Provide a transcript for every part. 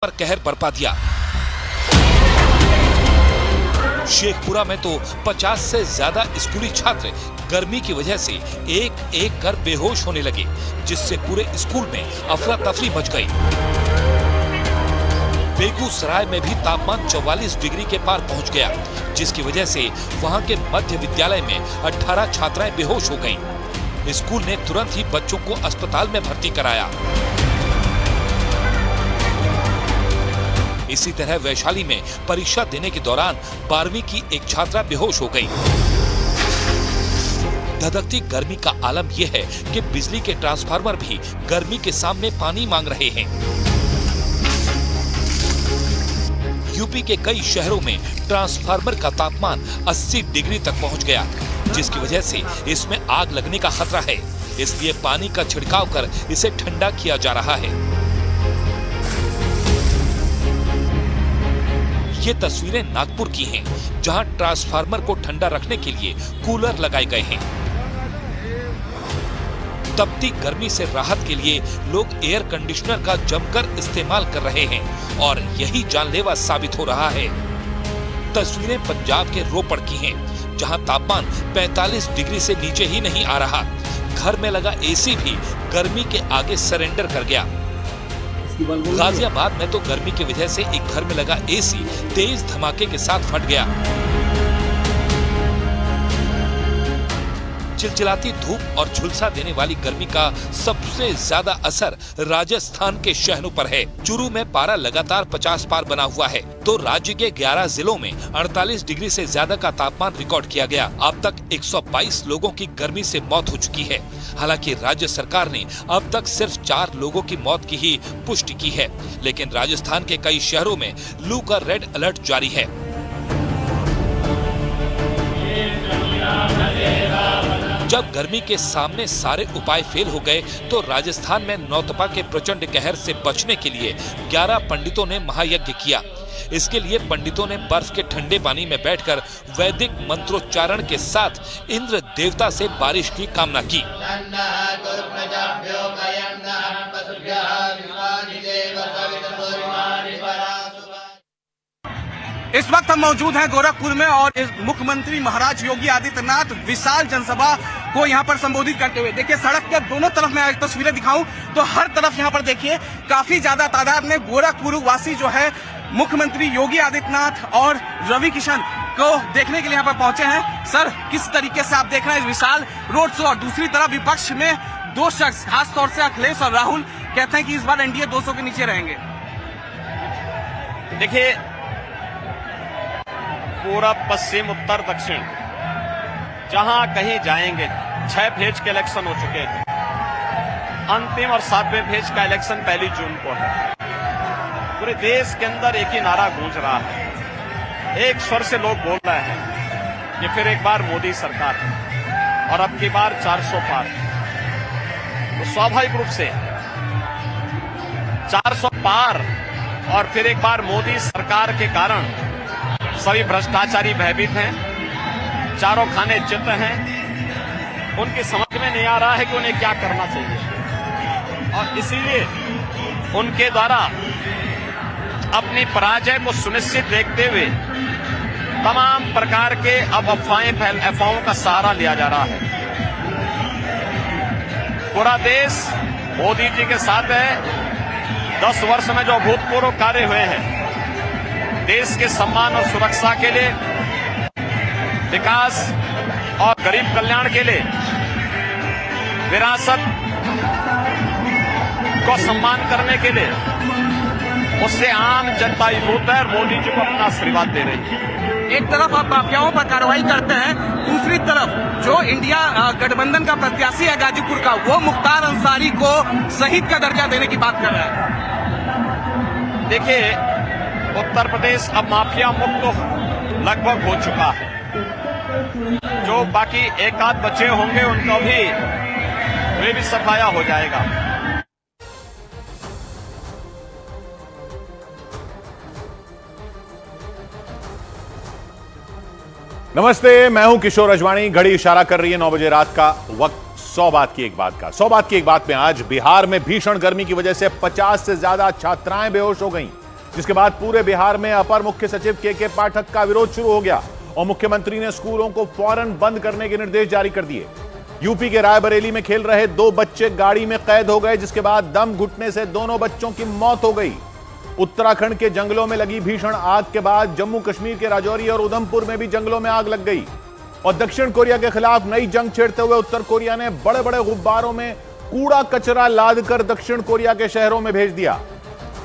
पर कहर बरपा दिया। शेखपुरा में तो 50 से ज्यादा स्कूली छात्र गर्मी की वजह से एक एक कर बेहोश होने लगे, जिससे पूरे स्कूल में अफरा तफरी मच गई। बेगूसराय में भी तापमान 44 डिग्री के पार पहुंच गया, जिसकी वजह से वहां के मध्य विद्यालय में 18 छात्राएं बेहोश हो गईं। स्कूल ने तुरंत ही बच्चों को अस्पताल में भर्ती कराया। इसी तरह वैशाली में परीक्षा देने के दौरान 12वीं की एक छात्रा बेहोश हो गई। धधकती गर्मी का आलम यह है कि बिजली के ट्रांसफार्मर भी गर्मी के सामने पानी मांग रहे हैं। यूपी के कई शहरों में ट्रांसफार्मर का तापमान 80 डिग्री तक पहुंच गया, जिसकी वजह से इसमें आग लगने का खतरा है। इसलिए पानी का छिड़काव कर इसे ठंडा किया जा रहा है। ये तस्वीरें नागपुर की हैं, जहां ट्रांसफार्मर को ठंडा रखने के लिए कूलर लगाए गए हैं। तपती गर्मी से राहत के लिए लोग एयर कंडीशनर का जमकर इस्तेमाल कर रहे हैं और यही जानलेवा साबित हो रहा है। तस्वीरें पंजाब के रोपड़ की हैं, जहां तापमान 45 डिग्री से नीचे ही नहीं आ रहा। घर में लगा एसी भी गर्मी के आगे सरेंडर कर गया। गाजियाबाद में तो गर्मी की वजह से एक घर में लगा एसी तेज धमाके के साथ फट गया। चिलचिलाती धूप और झुलसा देने वाली गर्मी का सबसे ज्यादा असर राजस्थान के शहरों पर है। चूरू में पारा लगातार 50 पार बना हुआ है, तो राज्य के 11 जिलों में 48 डिग्री से ज्यादा का तापमान रिकॉर्ड किया गया। अब तक 122 लोगों की गर्मी से मौत हो चुकी है। हालांकि राज्य सरकार ने अब तक सिर्फ 4 लोगों की मौत की ही पुष्टि की है, लेकिन राजस्थान के कई शहरों में लू का रेड अलर्ट जारी है। जब गर्मी के सामने सारे उपाय फेल हो गए, तो राजस्थान में नौतपा के प्रचंड कहर से बचने के लिए 11 पंडितों ने महायज्ञ किया। इसके लिए पंडितों ने बर्फ के ठंडे पानी में बैठकर वैदिक मंत्रोच्चारण के साथ इंद्र देवता से बारिश की कामना की। इस वक्त हम मौजूद हैं गोरखपुर में और इस मुख्यमंत्री महाराज योगी आदित्यनाथ विशाल जनसभा को यहां पर संबोधित करते हुए, देखिए सड़क के दोनों तरफ मैं तस्वीरें दिखाऊं तो हर तरफ यहां पर देखिए काफी ज्यादा तादाद में गोरखपुर वासी जो है मुख्यमंत्री योगी आदित्यनाथ और रवि किशन को देखने के लिए यहाँ पर पहुंचे हैं। सर, किस तरीके से आप देख रहे हैं इस विशाल रोड शो? और दूसरी तरफ विपक्ष में 2 शख्स, खासतौर से अखिलेश और राहुल, कहते हैं कि इस बार एनडीए 200 के नीचे रहेंगे। देखिए, पूरब, पश्चिम, उत्तर, दक्षिण, जहां कहीं जाएंगे 6 फेज के इलेक्शन हो चुके हैं। अंतिम और 7वें फेज का इलेक्शन 1 जून को है। पूरे देश के अंदर एक ही नारा गूंज रहा है, एक स्वर से लोग बोल रहे हैं कि फिर एक बार मोदी सरकार है और अब की बार 400 पार। तो स्वाभाविक रूप से 400 पार और फिर एक बार मोदी सरकार के कारण सभी भ्रष्टाचारी भयभीत हैं, चारों खाने चित हैं। उनकी समझ में नहीं आ रहा है कि उन्हें क्या करना चाहिए और इसीलिए उनके द्वारा अपनी पराजय को सुनिश्चित देखते हुए तमाम प्रकार के अब अफवाहों का सहारा लिया जा रहा है। पूरा देश मोदी जी के साथ है। 10 वर्ष में जो अभूतपूर्व कार्य हुए हैं, देश के सम्मान और सुरक्षा के लिए, विकास और गरीब कल्याण के लिए, विरासत को सम्मान करने के लिए, उससे आम जनता युक्त है और मोदी जी को अपना आशीर्वाद दे रही है। एक तरफ आप माफियाओं पर कार्रवाई करते हैं, दूसरी तरफ जो इंडिया गठबंधन का प्रत्याशी है गाजीपुर का, वो मुख्तार अंसारी को शहीद का दर्जा देने की बात कर रहा है। देखिए, उत्तर प्रदेश अब माफिया मुक्त लगभग हो चुका है। जो बाकी एक आध बचे होंगे उनको भी वे भी सफाया हो जाएगा। नमस्ते, मैं हूं किशोर अजवाणी। घड़ी इशारा कर रही है 9 बजे रात का वक्त। 100 बात की एक बात का। 100 बात की एक बात में आज बिहार में भीषण गर्मी की वजह से 50 से ज्यादा छात्राएं बेहोश हो गईं। जिसके बाद पूरे बिहार में अपर मुख्य सचिव के पाठक का विरोध शुरू हो गया और मुख्यमंत्री ने स्कूलों को फौरन बंद करने के निर्देश जारी कर दिए। यूपी के रायबरेली में खेल रहे 2 बच्चे गाड़ी में कैद हो गए, जिसके बाद दम घुटने से दोनों बच्चों की मौत हो गई। उत्तराखंड के जंगलों में लगी भीषण आग के बाद जम्मू कश्मीर के राजौरी और उधमपुर में भी जंगलों में आग लग गई और दक्षिण कोरिया के खिलाफ नई जंग छेड़ते हुए उत्तर कोरिया ने बड़े बड़े गुब्बारों में कूड़ा कचरा लादकर दक्षिण कोरिया के शहरों में भेज दिया।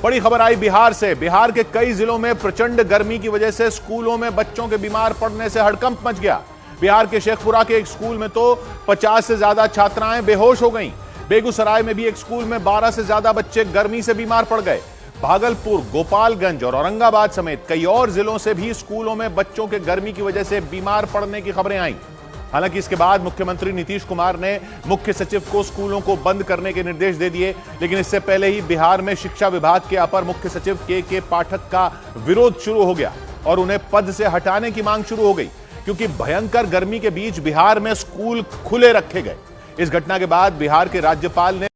बड़ी खबर आई बिहार से। बिहार के कई जिलों में प्रचंड गर्मी की वजह से स्कूलों में बच्चों के बीमार पड़ने से हड़कंप मच गया। बिहार के शेखपुरा के एक स्कूल में तो 50 से ज्यादा छात्राएं बेहोश हो गईं। बेगूसराय में भी एक स्कूल में 12 से ज्यादा बच्चे गर्मी से बीमार पड़ गए। भागलपुर, गोपालगंज और औरंगाबाद समेत कई और जिलों से भी स्कूलों में बच्चों के गर्मी की वजह से बीमार पड़ने की खबरें आईं। हालांकि इसके बाद मुख्यमंत्री नीतीश कुमार ने मुख्य सचिव को स्कूलों को बंद करने के निर्देश दे दिए, लेकिन इससे पहले ही बिहार में शिक्षा विभाग के अपर मुख्य सचिव के पाठक का विरोध शुरू हो गया और उन्हें पद से हटाने की मांग शुरू हो गई, क्योंकि भयंकर गर्मी के बीच बिहार में स्कूल खुले रखे गए। इस घटना के बाद बिहार के राज्यपाल ने